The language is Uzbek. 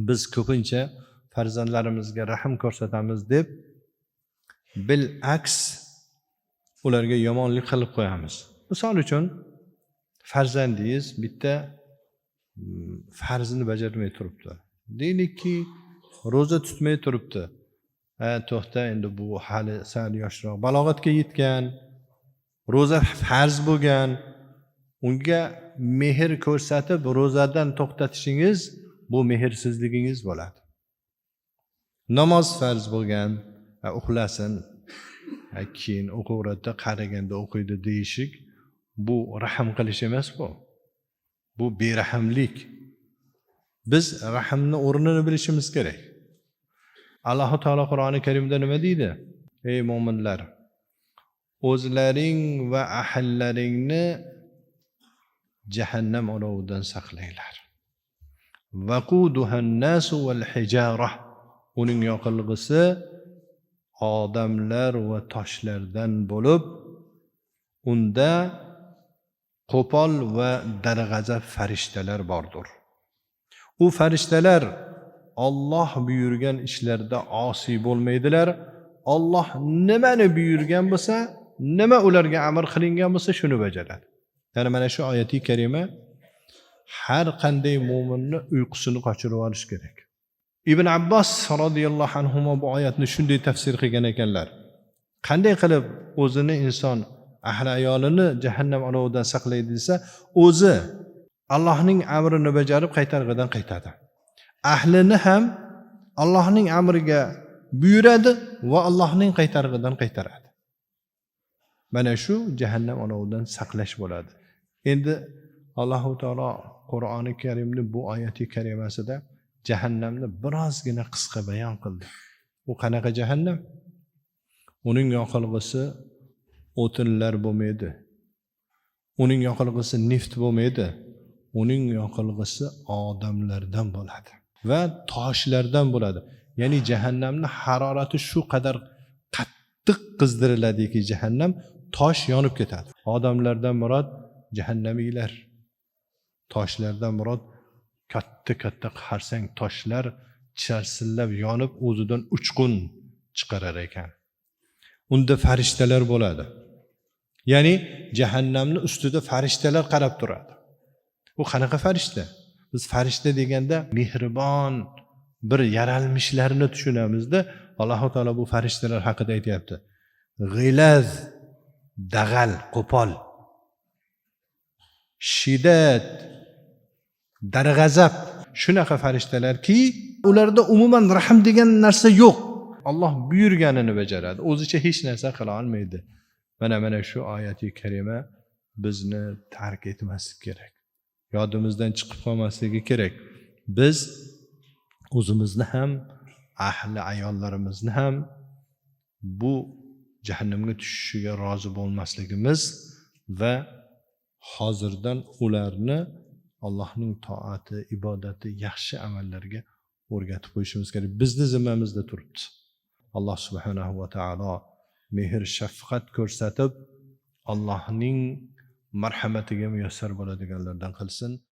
Biz ko'pincha farzandlarimizga rahm ko'rsatamiz deb bil aks ularga yomonlik qilib qo'yamiz. Misol uchun farzandingiz bitta farzini bajarmay turibdi. Deylikki, ro'za tutmay turibdi. To'xta, endi bu hali sal yoshroq, balog'atga yetgan, ro'za farz bo'lgan, unga mehr ko'rsatib ro'zadan to'xtatishingiz bu mehirsizligingiz bo'ladi. Namoz farz bo'lgan, uxlasin, keyin o'qiyveradi, qaraganda o'qiydi deyishik, bu rahm qilish emas bu. Bu berahmlik. Biz rahmni o'rnini bilishimiz kerak. Alloh taolo Qur'oni Karimda nima deydi? Ey mu'minlar, o'zlaring va ahllaringni jahannam olovidan saqlanglar. Vaquduhan nasu wal hijara. Uning yoqilg'isi odamlar va toshlardan bo'lib, unda qo'pol va darg'azab farishtalar bordir. U farishtalar Alloh buyurgan ishlarda osiy bo'lmaydilar. Alloh nimani buyurgan bo'lsa, nima ularga amr qilingan bo'lsa, shuni bajaradi. Ya'ni mana shu oyati karima har qanday mu'minni uyqusini qochirib olish kerak. Ibn Abbos radhiyallohu anhu bu oyatni shunday tafsir qilgan ekanlar. Qanday qilib o'zini inson ahli ayolini jahannam olovidan saqlaydi desa, o'zi Allohning amrini bajarib qaytarg'idan qaytadi. Ahlini ham Allohning amriga buyuradi va Allohning qaytarg'idan qaytaradi. Mana shu jahannam olovidan saqlash bo'ladi. Endi Alloh taolo Qur'oni Karimning bu oyati karimasida jahannamni birozgina qisqa bayon qildi. U qanaqa jahannam? Uning yoqilg'isi o'tinlar bo'lmaydi. Uning yoqilg'isi neft bo'lmaydi. Uning yoqilg'isi odamlardan bo'ladi va toshlardan bo'ladi. Ya'ni jahannamning harorati shu qadar qattiq qizdiriladiki, jahannam tosh yonib ketadi. Odamlardan murod jahannamiylar. Toshlardan murod katta qarsang toshlar charsillab yonib o'zidan uchqun chiqarar ekan. Unda farishtalar bo'ladi. Ya'ni jahannamning ustida farishtalar qarab turadi. U qanaqa farishta? Biz farishta deganda mehribon bir yaralmishlarni tushunamizda, Alloh taolo bu farishtalar haqida aytayapti. G'ilaz, dag'al, qo'pol. Shiddat, darg'azab, shunaqa farishtalarki, ularda umuman rahm degan narsa yo'q. Alloh buyurganini bajaradi, o'zicha hech narsa qila olmaydi. Mana shu oyati karima bizni tark etmaslik kerak. Yodimizdan chiqib qolmasligi kerak. Biz o'zimizni ham, ahli ayollarimizni ham bu jahannamga tushishiga rozi bo'lmasligimiz va hozirdan ularni Allohning toati, ibodati, yaxshi amallarga o'rgatib qo'yishimiz kerak. Bizni zimmamizda turibdi. Alloh subhanahu va taolo mehr shafqat ko'rsatib, Allohning marhamatiga muyassar bo'ladiganlardan qilsin.